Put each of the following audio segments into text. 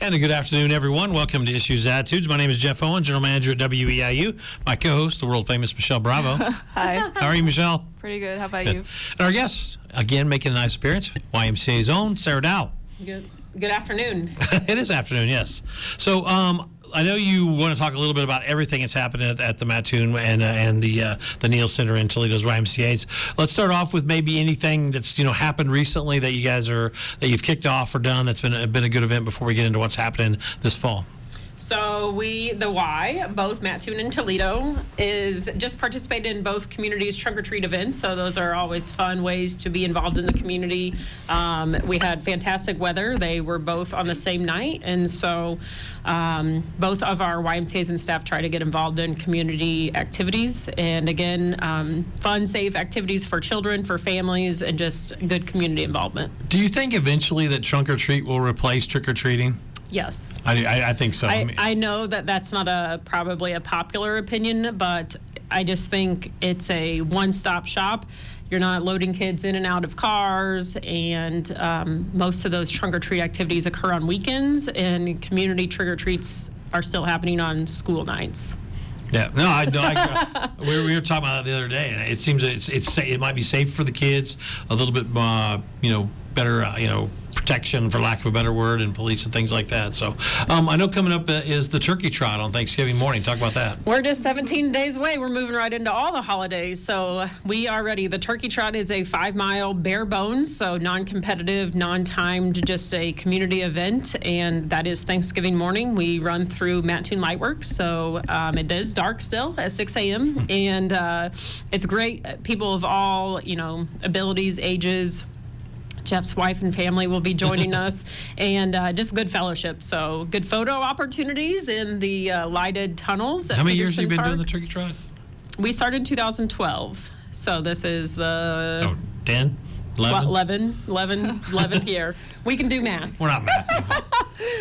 And a good afternoon, everyone. Welcome to Issues Attitudes. My name is Jeff Owen, General Manager at WEIU. My co-host, the world-famous Michelle Bravo. Hi. How are you, Michelle? Pretty good. How about Good. you? And our guest, again, making a nice appearance, YMCA's own Sarah Dowell. Good afternoon. It is afternoon, yes. So, I know you want to talk a little bit about everything that's happening at the Mattoon and the Neal Center in Toledo's YMCA's. Let's start off with maybe anything that's happened recently that you've kicked off or done that's been a good event before we get into what's happening this fall. So the Y, both Mattoon and Toledo, is just participated in both communities' trunk-or-treat events. So those are always fun ways to be involved in the community. We had fantastic weather. They were both on the same night. And so both of our YMCAs and staff try to get involved in community activities. And again, fun, safe activities for children, for families, and just good community involvement. Do you think eventually that trunk-or-treat will replace trick-or-treating? Yes. I think so. I know that that's not probably a popular opinion, but I just think it's a one-stop shop. You're not loading kids in and out of cars, and most of those trunk-or-treat activities occur on weekends, and community trick-or-treats are still happening on school nights. Yeah, no, I we were talking about that the other day, and it seems that it might be safe for the kids, a little bit, better, protection, for lack of a better word, and police and things like that. So I know coming up is the turkey trot on Thanksgiving morning. Talk about that. We're just 17 days away. We're moving right into all the holidays. So we are ready. The turkey trot is a 5-mile bare bones, so non-competitive, non-timed, just a community event. And that is Thanksgiving morning. We run through Mattoon Lightworks. So it is dark still at 6 a.m. And it's great. People of all, abilities, ages. Jeff's wife and family will be joining us, and just good fellowship. So good photo opportunities in the lighted tunnels at How many years Peterson have you been Park. doing the turkey trot? We started in 2012. So this is the 10? 11? 11th year. We can do math. We're not math.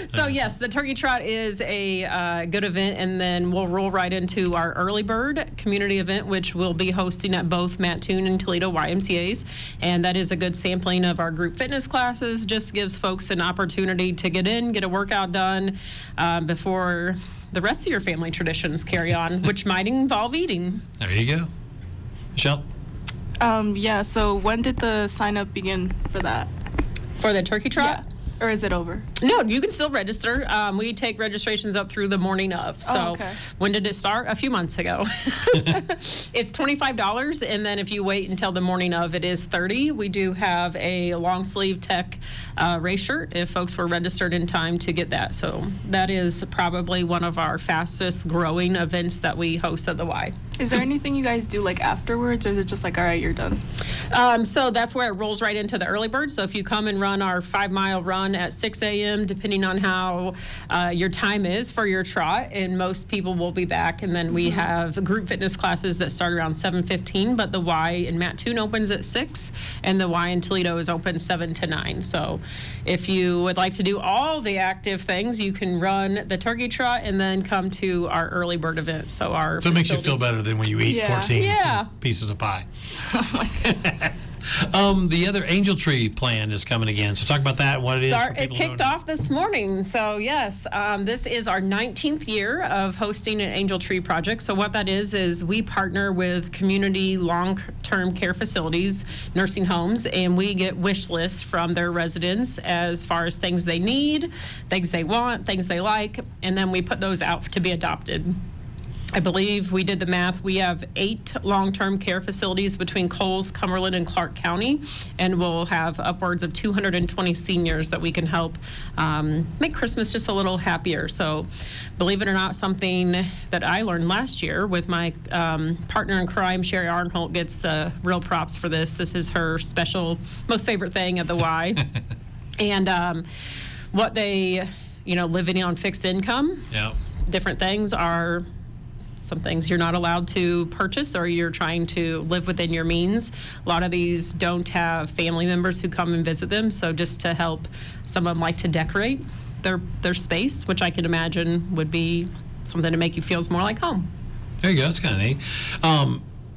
So yes, the turkey trot is a good event, and then we'll roll right into our early bird community event, which we'll be hosting at both Mattoon and Toledo YMCA's, and that is a good sampling of our group fitness classes. Just gives folks an opportunity to get in, get a workout done before the rest of your family traditions carry on, which might involve eating. There you go. Michelle? Yeah, so when did the sign up begin for that? For the turkey trot? Yeah. Or is it over? No, you can still register. We take registrations up through the morning of. So okay. When did it start? A few months ago. It's $25, and then if you wait until the morning of, it is $30. We do have a long sleeve tech race shirt if folks were registered in time to get that. So that is probably one of our fastest growing events that we host at the Y. Is there anything you guys do like afterwards, or is it just like, all right, you're done? So that's where it rolls right into the early bird. So if you come and run our 5-mile run at 6 a.m., depending on how your time is for your trot, and most people will be back. And then we have group fitness classes that start around 7:15, but the Y in Mattoon opens at 6, and the Y in Toledo is open 7 to 9. So if you would like to do all the active things, you can run the turkey trot and then come to our early bird event. So it makes you feel better than when you eat 14 pieces of pie. The other Angel Tree plan is coming again. So talk about that, what it is. It kicked off this morning. So yes, this is our 19th year of hosting an Angel Tree project. So what that is we partner with community long-term care facilities, nursing homes, and we get wish lists from their residents as far as things they need, things they want, things they like, and then we put those out to be adopted. I believe we did the math. We have 8 long-term care facilities between Coles, Cumberland, and Clark County, and we'll have upwards of 220 seniors that we can help make Christmas just a little happier. So, believe it or not, something that I learned last year with my partner in crime, Sherry Arnholt, gets the real props for this. This is her special, most favorite thing at the Y. And what they, living on fixed income, different things are some things you're not allowed to purchase, or you're trying to live within your means. A lot of these don't have family members who come and visit them, so just to help, some of them like to decorate their space, which I can imagine would be something to make you feel more like home. There you go. That's kind of neat.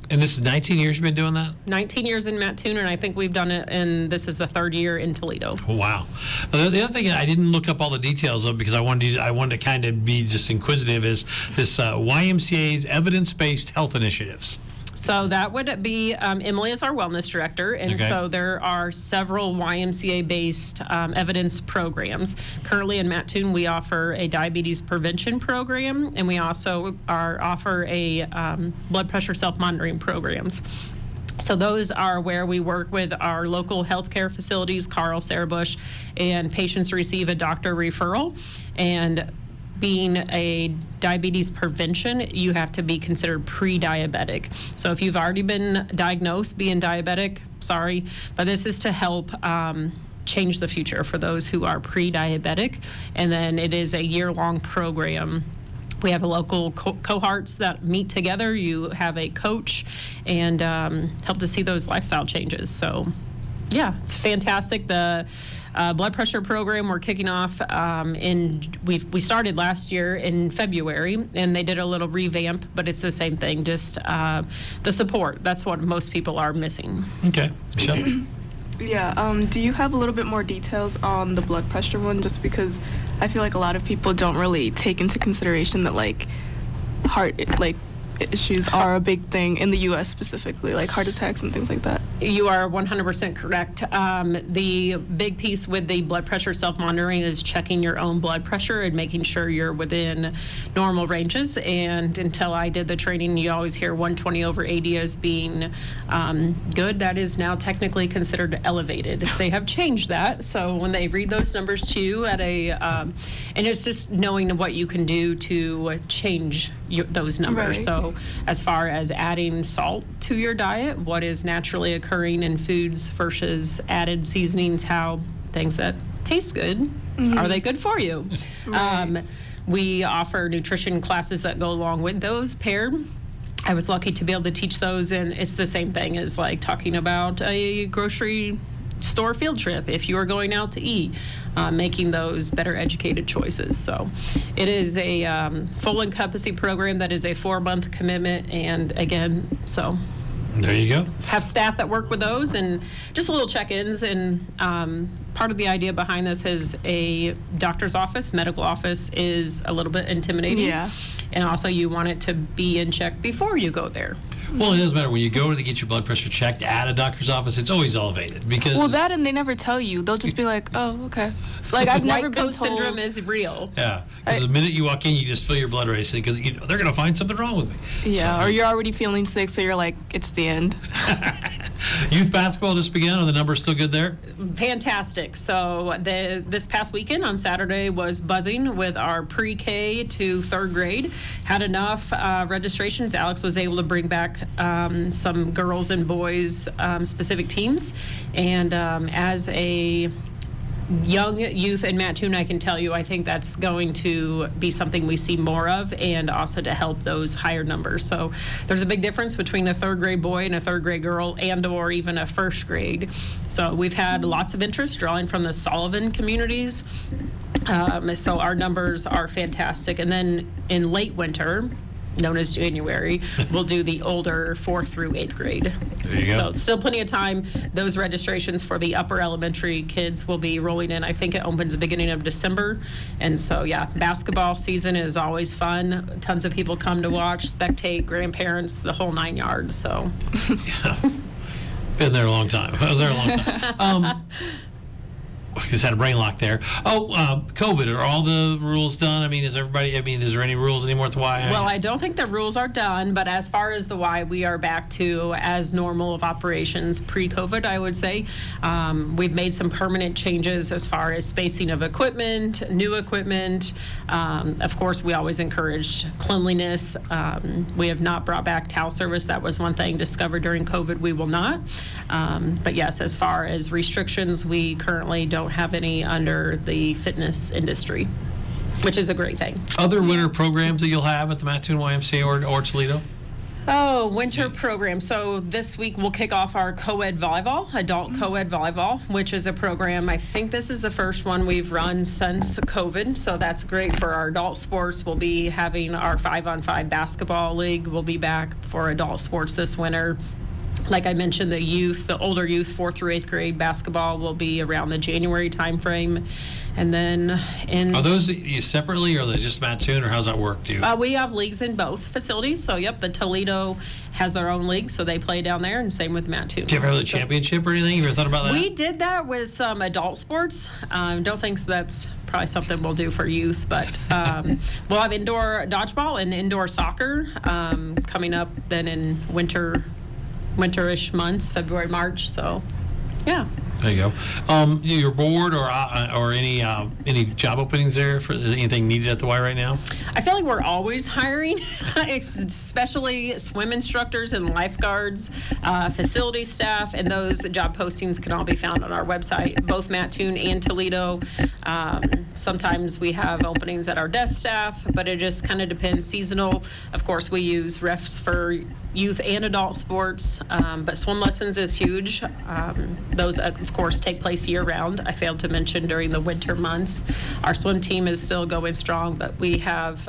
And this is 19 years you've been doing that? 19 years in Mattoon, and I think we've done it, and this is the 3rd year in Toledo. Wow. The other thing I didn't look up all the details of because I wanted to kind of be just inquisitive is this YMCA's evidence-based health initiatives. So that would be Emily is our wellness director, and Okay. so there are several YMCA-based evidence programs. Currently in Mattoon, we offer a diabetes prevention program, and we also offer a blood pressure self-monitoring programs. So those are where we work with our local healthcare facilities, Carl, Sarah Bush, and patients receive a doctor referral. And being a diabetes prevention, you have to be considered pre-diabetic. So if you've already been diagnosed being diabetic, sorry, but this is to help change the future for those who are pre-diabetic. And then it is a year-long program. We have a local cohorts that meet together. You have a coach and help to see those lifestyle changes. So yeah, it's fantastic. The blood pressure program we're kicking off we started last year in February, and they did a little revamp, but it's the same thing, just the support. That's what most people are missing. Okay. Michelle? Yeah. Do you have a little bit more details on the blood pressure one? Just because I feel like a lot of people don't really take into consideration that heart issues are a big thing in the U.S. specifically, like heart attacks and things like that. You are 100% correct. The big piece with the blood pressure self-monitoring is checking your own blood pressure and making sure you're within normal ranges. And until I did the training, you always hear 120 over 80 as being good. That is now technically considered elevated. They have changed that. So when they read those numbers to you and it's just knowing what you can do to change those numbers. Right. So as far as adding salt to your diet, what is naturally occurring in foods versus added seasonings, how things that taste good, are they good for you? Right. We offer nutrition classes that go along with those paired. I was lucky to be able to teach those, and it's the same thing as like talking about a grocery store field trip if you are going out to eat, making those better educated choices. So it is a full encompassing program that is a 4-month commitment, and again, so There you go. have staff that work with those and just little check-ins. And part of the idea behind this is a doctor's office, medical office is a little bit intimidating. Yeah. And also you want it to be in check before you go there. Well, it doesn't matter. When you go to get your blood pressure checked at a doctor's office, it's always elevated because. Well, that and they never tell you. They'll just be like, "Oh, okay." Like I've never White been coat told. syndrome is real. Yeah, because the minute you walk in, you just feel your blood racing because they're going to find something wrong with me. Yeah, or you're already feeling sick, so you're like, "It's the end." Youth basketball just began. Are the numbers still good there? Fantastic. So this past weekend on Saturday was buzzing with our pre-K to 3rd grade. Had enough registrations. Alex was able to bring back some girls and boys specific teams. And as a young youth in Mattoon, I can tell you, I think that's going to be something we see more of, and also to help those higher numbers. So there's a big difference between a 3rd grade boy and a 3rd grade girl, and or even a 1st grade. So we've had lots of interest drawing from the Sullivan communities. So our numbers are fantastic. And then in late winter, known as January, we'll do the older 4th through 8th grade. There you go. So it's still plenty of time. Those registrations for the upper elementary kids will be rolling in. I think it opens the beginning of December. And so, yeah, basketball season is always fun. Tons of people come to watch, spectate, grandparents, the whole 9 yards. So, Yeah. Been there a long time. I was there a long time. I just had a brain lock there. COVID. Are all the rules done? I mean, is there any rules anymore at the Y? well, I don't think the rules are done, but as far as the Y, we are back to as normal of operations pre-COVID, I would say. We've made some permanent changes as far as spacing of equipment, new equipment. Of course, we always encourage cleanliness. We have not brought back towel service. That was one thing discovered during COVID. We will not. But yes, as far as restrictions, we currently don't have any under the fitness industry, which is a great thing. Other winter programs that you'll have at the Mattoon YMCA or Toledo? Oh, winter program. So this week we'll kick off our co-ed volleyball, adult co-ed volleyball, which is a program. I think this is the first one we've run since COVID. So that's great for our adult sports. We'll be having our 5-on-5 basketball league. We'll be back for adult sports this winter. Like I mentioned, the older youth, 4th through 8th grade basketball will be around the January timeframe. And then Are those separately, or are they just Mattoon, or how's that work? We have leagues in both facilities. So, the Toledo has their own league, so they play down there, and same with Mattoon. Do you ever have the championship or anything? You ever thought about that? We did that with some adult sports. Don't think that's probably something we'll do for youth, but we'll have indoor dodgeball and indoor soccer coming up then in winterish months, February, March. So, yeah. There you go. Your board or any job openings there for anything needed at the Y right now? I feel like we're always hiring, especially swim instructors and lifeguards, facility staff, and those job postings can all be found on our website, both Mattoon and Toledo. Sometimes we have openings at our desk staff, but it just kind of depends. Seasonal, of course, we use refs for youth and adult sports, but swim lessons is huge. Those, of course, take place year-round. I failed to mention during the winter months. Our swim team is still going strong, but we have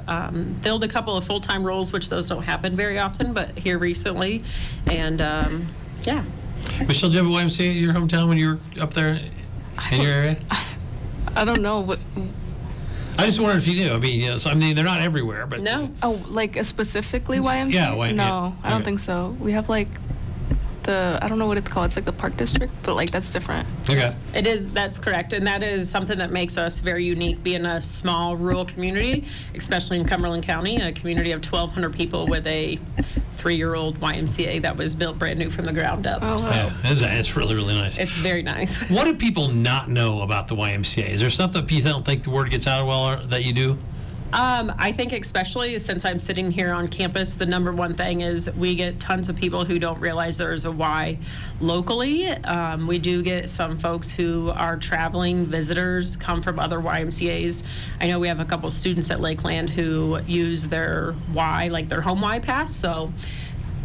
filled a couple of full-time roles, which those don't happen very often, but here recently. And, yeah. Michelle, do you have a YMCA at your hometown when you were up there in your area? I don't know what. I just wondered if you knew. I mean, they're not everywhere, but No. Oh, like a specifically YMCA? Yeah, No, I don't okay. think so. We have like I don't know what it's called. It's like the Park District, but like that's different. Okay. It is, that's correct. And that is something that makes us very unique, being a small rural community, especially in Cumberland County, a community of 1,200 people with a 3-year-old YMCA that was built brand new from the ground up. Oh, wow. So Yeah, it's really, really nice. it's very nice. What do people not know about the YMCA? Is there stuff that you don't think the word gets out well, or that you do? I think especially since I'm sitting here on campus, the number one thing is we get tons of people who don't realize there's a Y locally. We do get some folks who are traveling visitors, come from other YMCAs. I know we have a couple students at Lakeland who use their Y, like their home Y pass. So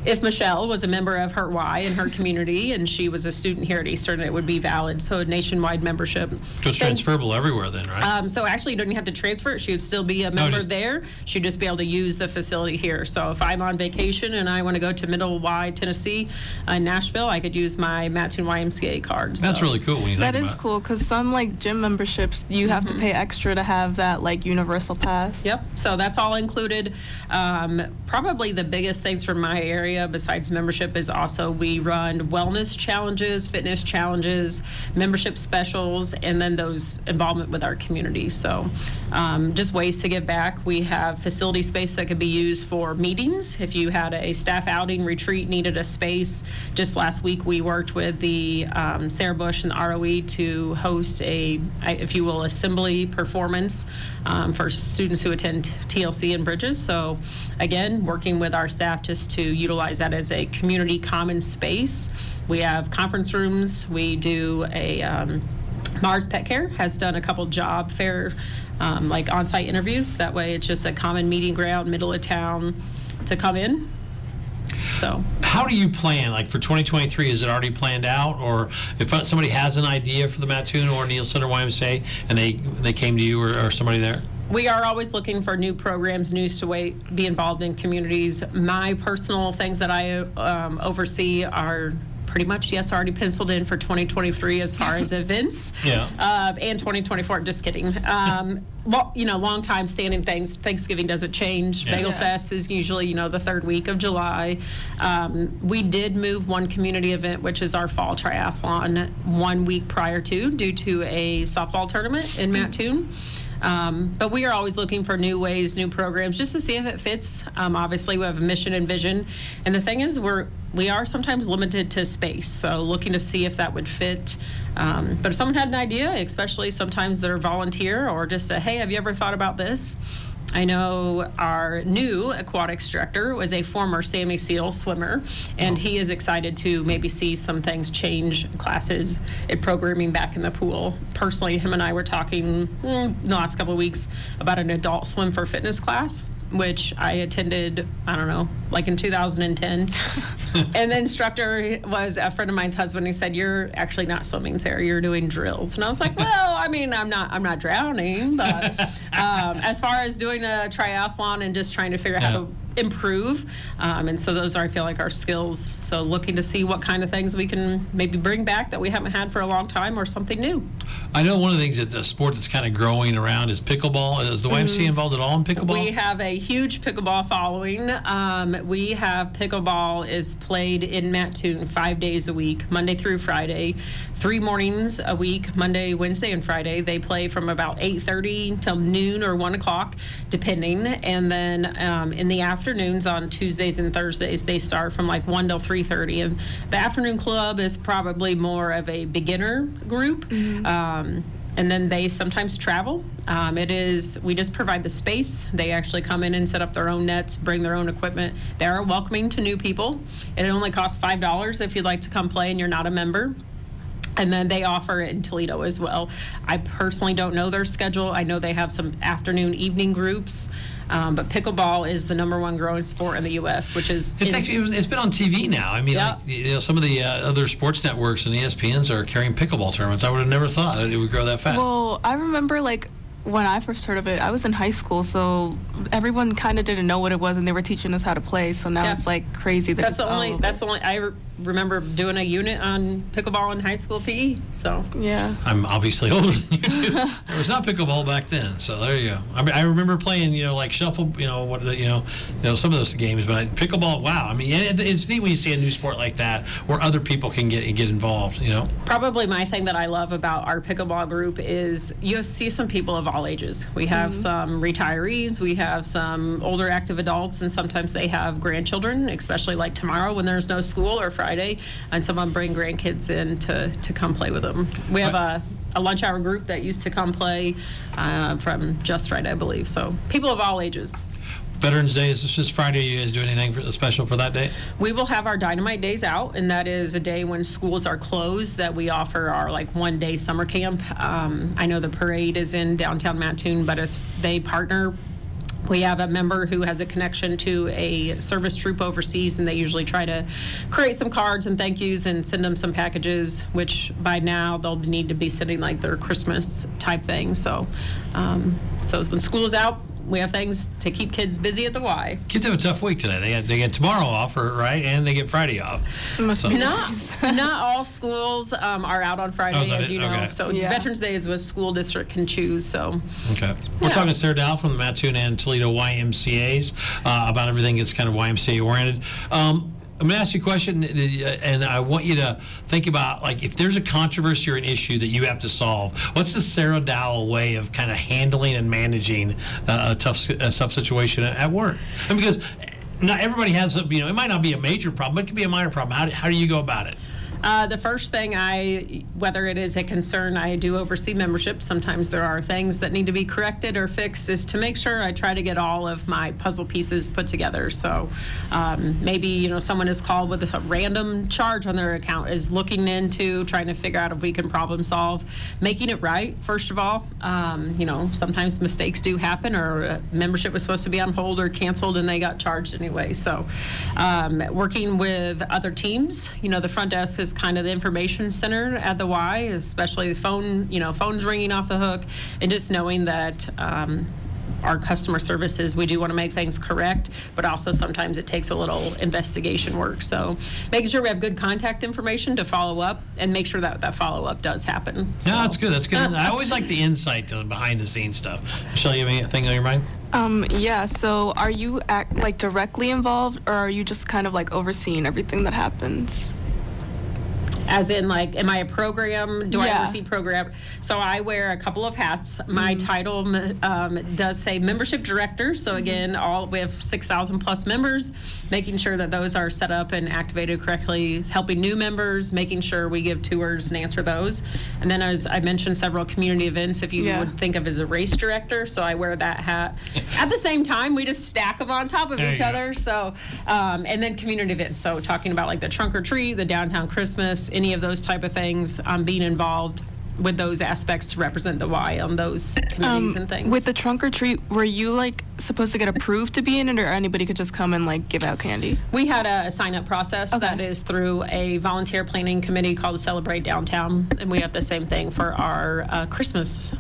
if Michelle was a member of her Y in her community and she was a student here at Eastern, it would be valid. So a nationwide membership. So it's transferable everywhere then, right? So actually you don't even have to transfer it. She would still be a member there. She'd just be able to use the facility here. So if I'm on vacation and I want to go to Middle Y, Tennessee, Nashville, I could use my Mattoon YMCA card. That's really cool when you think That about is it. cool because some like gym memberships you have to pay extra to have that like universal pass. Yep. So that's all included. Probably the biggest things from my area besides membership is also we run wellness challenges, fitness challenges, membership specials, and then those involvement with our community. So just ways to give back. We have facility space that could be used for meetings. If you had a staff outing retreat, needed a space. Just last week we worked with the Sarah Bush and the ROE to host a, if you will, assembly performance for students who attend TLC and Bridges. So again, working with our staff just to utilize that as a community common space. We have conference rooms. We do a Mars Pet Care has done a couple job fair like on-site interviews. That way it's just a common meeting ground, middle of town to come in. So how do you plan, like for 2023, is it already planned out? Or if somebody has an idea for the Mattoon or Neal Center YMCA and they came to you or somebody there? We are always looking for new programs, news to be involved in communities. My personal things that I oversee are pretty much, yes, already penciled in for 2023 as far as events. Yeah. And 2024, just kidding. Well, long time standing things. Thanksgiving doesn't change. Yeah. Bagel Fest is usually, the third week of July. We did move one community event, which is our fall triathlon, 1 week prior to, due to a softball tournament in Mattoon. But we are always looking for new ways, new programs, just to see if it fits. Obviously, we have a mission and vision. And the thing is, we are sometimes limited to space, so looking to see if that would fit. But if someone had an idea, especially sometimes they're volunteer or just a, hey, have you ever thought about this? I know our new aquatics director was a former Sammy Seal swimmer, and he is excited to maybe see some things change, classes and programming back in the pool. Personally, him and I were talking in the last couple of weeks about an adult swim for fitness class. which I attended, I don't know, like in 2010. And the instructor was a friend of mine's husband. He said, "You're actually not swimming, Sarah. You're doing drills." And I was like, "Well, I mean, I'm not drowning, but as far as doing a triathlon and just trying to figure out how to improve, and so those are, I feel like, our skills. So looking to see what kind of things we can maybe bring back that we haven't had for a long time, or something new." I know one of the things that the sport that's kind of growing around is pickleball. Is the YMCA involved at all in pickleball? We have a huge pickleball following. We have pickleball is played in Mattoon 5 days a week, Monday through Friday, 3 mornings a week, Monday, Wednesday, and Friday. They play from about 8:30 till noon or 1 o'clock, depending. And then in the afternoons on Tuesdays and Thursdays, they start from like 1 till 3:30. And the afternoon club is probably more of a beginner group. And then they sometimes travel. We just provide the space. They actually come in and set up their own nets, bring their own equipment. They are welcoming to new people. It only costs $5 if you'd like to come play and you're not a member. And then they offer it in Toledo as well. I personally don't know their schedule. I know they have some afternoon, evening groups. But pickleball is the #1 growing sport in the U.S., which is... It's been on TV now. I mean, Yep. like, some of the other sports networks and ESPNs are carrying pickleball tournaments. I would have never thought it would grow that fast. Well, I remember like when I first heard of it, I was in high school, so everyone kind of didn't know what it was, and they were teaching us how to play. So now it's like crazy. That's the only. I remember doing a unit on pickleball in high school PE. So yeah. I'm obviously older than you two. There was not pickleball back then, so there you go. I mean, I remember playing, like shuffle, some of those games, but pickleball, wow. I mean, it's neat when you see a new sport like that where other people can get involved. Probably my thing that I love about our pickleball group is you see some people of all ages. We have some retirees, we have some older active adults, and sometimes they have grandchildren, especially like tomorrow when there's no school or Friday, and some of them bring grandkids in to come play with them. We have a lunch hour group that used to come play from Just Right, I believe. So people of all ages. Veterans Day is just Friday. You guys do anything special for that day? We will have our Dynamite Days out, and that is a day when schools are closed that we offer our like 1-day summer camp. I know the parade is in downtown Mattoon, but as they partner, we have a member who has a connection to a service troop overseas, and they usually try to create some cards and thank yous and send them some packages, which by now they'll need to be sending like their Christmas type thing. So when school's out, we have things to keep kids busy at the Y. Kids have a tough week today. They get tomorrow off, right? And they get Friday off. Must be nice. Not all schools are out on Friday, as you know. Okay. So Veterans Day is what school district can choose. So okay, we're talking to Sarah Dowell from the Mattoon and Toledo YMCA's about everything that's kind of YMCA oriented. I'm going to ask you a question, and I want you to think about, like, if there's a controversy or an issue that you have to solve, what's the Sarah Dowell way of kind of handling and managing a tough situation at work? And because not everybody has, it might not be a major problem, but it could be a minor problem. How do you go about it? The first thing whether it is a concern, I do oversee membership. Sometimes there are things that need to be corrected or fixed, is to make sure I try to get all of my puzzle pieces put together. So maybe, someone is called with a random charge on their account, is looking into trying to figure out if we can problem solve, making it right, first of all. Sometimes mistakes do happen, or membership was supposed to be on hold or canceled and they got charged anyway. So working with other teams, the front desk is kind of the information center at the Y, especially the phone, phones ringing off the hook, and just knowing that our customer services, we do want to make things correct, but also sometimes it takes a little investigation work. So making sure we have good contact information to follow up and make sure that follow-up does happen. So. Yeah, that's good. That's good. I always like the insight to the behind-the-scenes stuff. Michelle, you have anything on your mind? Yeah, so are you directly involved, or are you just kind of like overseeing everything that happens? As in, like, am I a program? Do I oversee program? So I wear a couple of hats. My title does say membership director. So again, we have 6,000 plus members, making sure that those are set up and activated correctly, helping new members, making sure we give tours and answer those. And then, as I mentioned, several community events, if you would think of as a race director. So I wear that hat. At the same time, we just stack them on top of each other. So, and then community events. So talking about like the trunk or treat, the downtown Christmas, any of those type of things, being involved. with those aspects to represent the Y on those committees and things. With the trunk or treat, were you like supposed to get approved to be in it, or anybody could just come and like give out candy? We had a sign-up process that is through a volunteer planning committee called Celebrate Downtown, and we have the same thing for our Christmas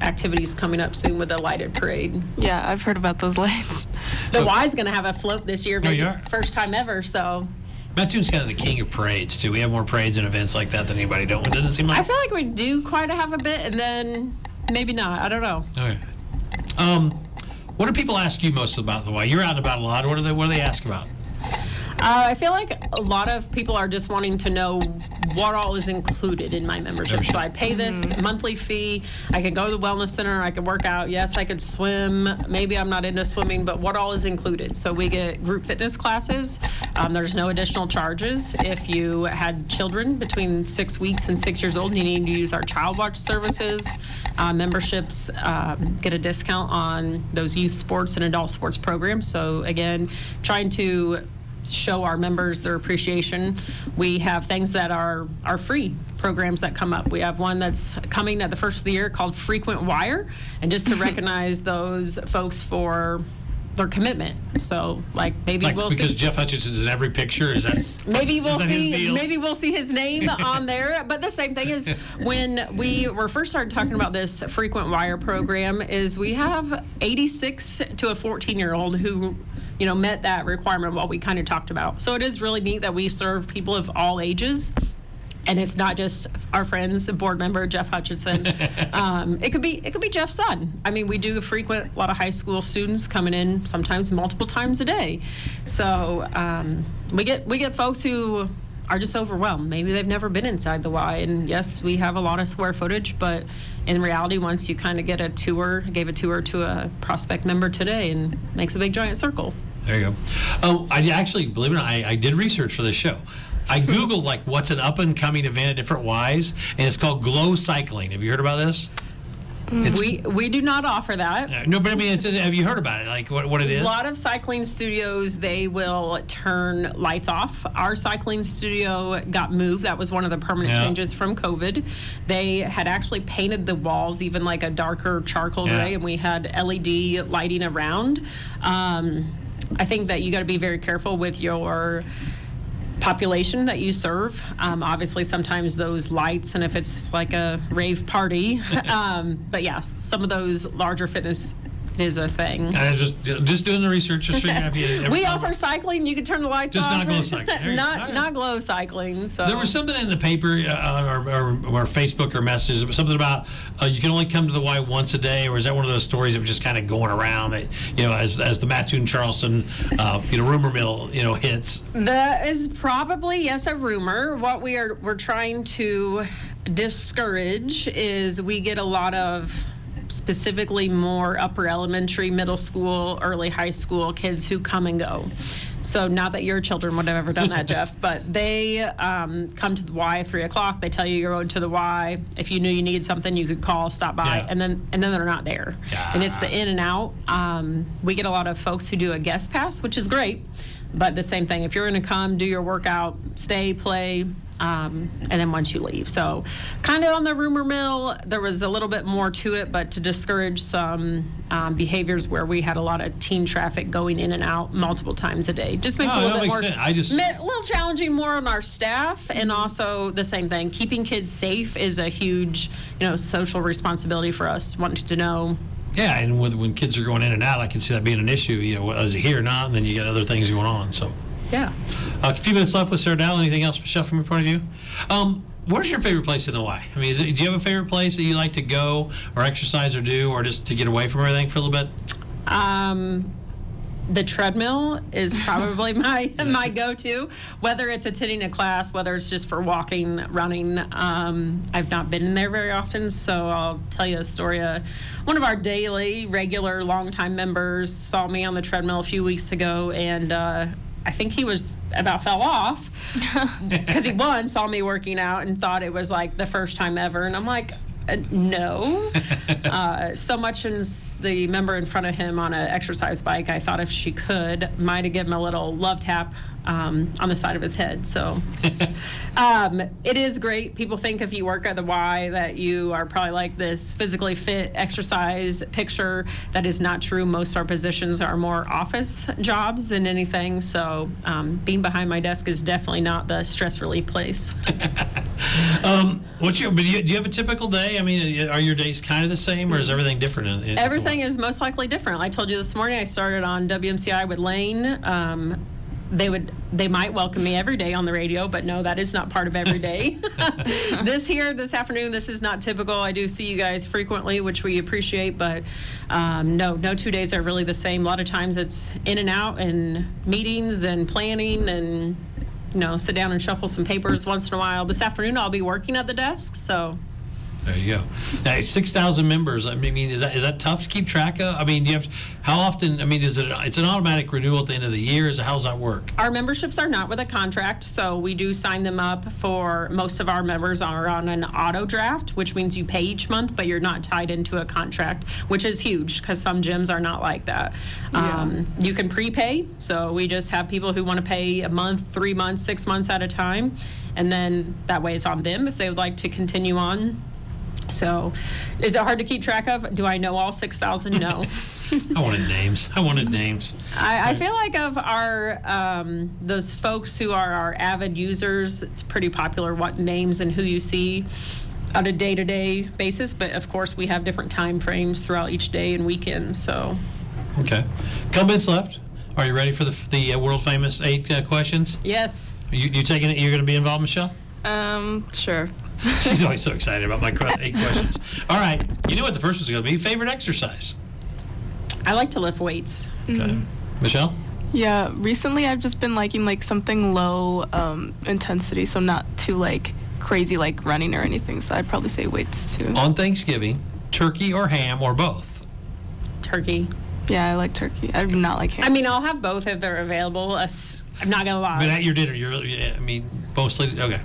activities coming up soon with the lighted parade. Yeah, I've heard about those lights. The Y's going to have a float this year, maybe you are? first time ever. So Mattoon's kind of the king of parades too. We have more parades and events like that than anybody. Don't we? Doesn't it seem like? I feel like we do quite have a bit, and then maybe not. I don't know. Okay. What do people ask you most about the Y? You're out and about a lot. What do they ask about? I feel like a lot of people are just wanting to know what all is included in my membership. So I pay this monthly fee. I can go to the wellness center. I can work out. Yes, I could swim. Maybe I'm not into swimming, but what all is included? So we get group fitness classes. There's no additional charges. If you had children between 6 weeks and 6 years old, you need to use our child watch services. Memberships get a discount on those youth sports and adult sports programs. So again, trying to show our members their appreciation. We have things that are free programs that come up. We have one that's coming at the first of the year called Frequent Wire, and just to recognize those folks for their commitment. So like maybe we'll see, because Jeff Hutchinson's in every picture. Is that maybe we'll is that his see deal? maybe we'll see his name on there. But the same thing is when we were first started talking about this Frequent Wire program is we have 86 to a 14-year-old who met that requirement, what we kind of talked about. So it is really neat that we serve people of all ages. And it's not just our friends, board member Jeff Hutchinson. It could be Jeff's son. I mean, we do frequent a lot of high school students coming in sometimes multiple times a day. So we get folks who are just overwhelmed. Maybe they've never been inside the Y. And yes, we have a lot of square footage, but in reality, once you kind of get a tour, I gave a tour to a prospect member today, and makes a big giant circle. There you go. Oh, I actually, believe it or not, I did research for this show. I Googled like what's an up and coming event at different Ys, and it's called Glow Cycling. Have you heard about this? We do not offer that. No, but I mean, have you heard about it? Like what it is? A lot of cycling studios, they will turn lights off. Our cycling studio got moved. That was one of the permanent changes from COVID. They had actually painted the walls even like a darker charcoal gray, and we had LED lighting around. I think that you got to be very careful with your population that you serve. Obviously, sometimes those lights, and if it's like a rave party, but yes, some of those larger fitness is a thing. I was just doing the research. Just figuring out if you we offer cycling. You can turn the lights just off. Just not glow cycling. Not glow cycling. So there was something in the paper or Facebook or messages, something about you can only come to the Y once a day, or is that one of those stories that was just kind of going around that as the Mattoon Charleston rumor mill hits? That is probably a rumor. What we're trying to discourage is we get a lot of specifically more upper elementary, middle school, early high school kids who come and go. So not that your children would have ever done that, Jeff, but they come to the Y at 3 o'clock. They tell you you're going to the Y. If you knew you needed something, you could call, stop by, and then they're not there. And it's the in and out. We get a lot of folks who do a guest pass, which is great, but the same thing. If you're going to come, do your workout, stay, play, and then once you leave. So kind of on the rumor mill, there was a little bit more to it, but to discourage some behaviors where we had a lot of teen traffic going in and out multiple times a day. Just makes it a little bit more, a little challenging more on our staff, and also the same thing, keeping kids safe is a huge, social responsibility for us, wanting to know. Yeah, and when kids are going in and out, I can see that being an issue, is it here or not, and then you get other things going on, so. Yeah. A few minutes left with Sarah Dowell. Anything else, Michelle, from your point of view? Where's your favorite place in the Y? I mean, do you have a favorite place that you like to go or exercise or do, or just to get away from everything for a little bit? The treadmill is probably my go-to, whether it's attending a class, whether it's just for walking, running. I've not been in there very often, so I'll tell you a story. One of our daily, regular, longtime members saw me on the treadmill a few weeks ago, and I think he was about fell off because he saw me working out and thought it was like the first time ever, and I'm like, no. So much as the member in front of him on an exercise bike, I thought if she could, might have given him a little love tap on the side of his head. So it is great. People think if you work at the Y that you are probably like this physically fit exercise picture. That is not true. Most of our positions are more office jobs than anything. So being behind my desk is definitely not the stress relief place. Do you have a typical day? I mean, are your days kind of the same, or is everything different? Everything is most likely different. I told you this morning I started on WMCI with Lane. They might welcome me every day on the radio, but no, that is not part of every day. This afternoon, this is not typical. I do see you guys frequently, which we appreciate, but no 2 days are really the same. A lot of times it's in and out and meetings and planning and sit down and shuffle some papers once in a while. This afternoon I'll be working at the desk, so. There you go. Now, 6,000 members. I mean, is that tough to keep track of? I mean, how often? I mean, it's an automatic renewal at the end of the year? How's that work? Our memberships are not with a contract, so we do sign them up. For most of our members are on an auto draft, which means you pay each month, but you're not tied into a contract, which is huge because some gyms are not like that. You can prepay, so we just have people who want to pay a month, 3 months, 6 months at a time, and then that way it's on them if they would like to continue on. So, is it hard to keep track of? Do I know all 6,000? No. I wanted names. I feel like of our those folks who are our avid users, it's pretty popular what names and who you see on a day-to-day basis. But of course, we have different time frames throughout each day and weekend. So. Okay. Couple minutes left. Are you ready for the world famous 8 questions? Yes. You taking it? You're going to be involved, Michelle? Sure. She's always so excited about my 8 questions. All right. You know what the first one's going to be. Favorite exercise? I like to lift weights. Okay. Michelle? Yeah, recently I've just been liking like something low intensity, so not too like crazy like running or anything. So I'd probably say weights too. On Thanksgiving, turkey or ham or both? Turkey. Yeah, I like turkey. I do not like ham. I mean, I'll have both if they're available. I'm not going to lie. But at your dinner, mostly, okay.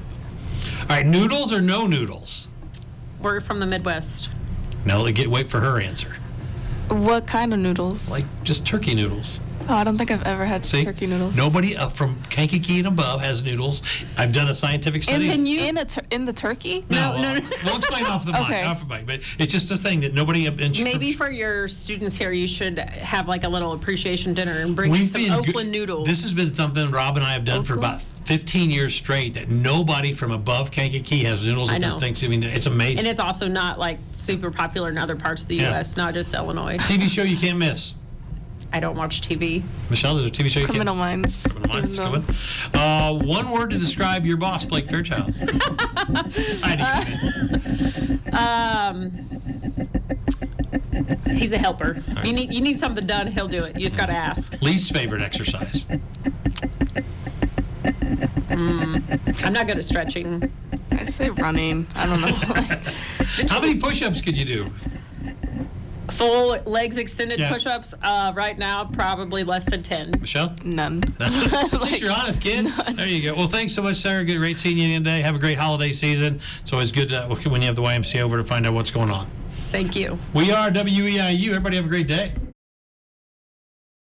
All right, noodles or no noodles? We're from the Midwest. Now wait for her answer. What kind of noodles? Like just turkey noodles. Oh, I don't think I've ever had turkey noodles. Nobody from Kankakee and above has noodles. I've done a scientific study. And in the turkey? No. We'll explain off the mic. Okay. Off the mic. But it's just a thing that nobody. Maybe for your students here, you should have like a little appreciation dinner and bring some Oakland noodles. This has been something Rob and I have done for about 15 years straight, that nobody from above Kankakee has noodles at their Thanksgiving dinner. It's amazing. And it's also not like super popular in other parts of the U.S., not just Illinois. TV show you can't miss. I don't watch TV. Michelle, there's a TV show you can't miss? Criminal Minds. Criminal Minds, coming. One word to describe your boss, Blake Fairchild. He's a helper. Right. You need something done, he'll do it. You just got to ask. Least favorite exercise? I'm not good at stretching. I say running. I don't know. How many push-ups could you do? Full legs extended push-ups, right now, probably less than 10. Michelle? None. At least you're honest, kid. None. There you go. Well, thanks so much, Sarah. Great seeing you today. Have a great holiday season. It's always good when you have the YMCA over to find out what's going on. Thank you. We are WEIU. Everybody have a great day.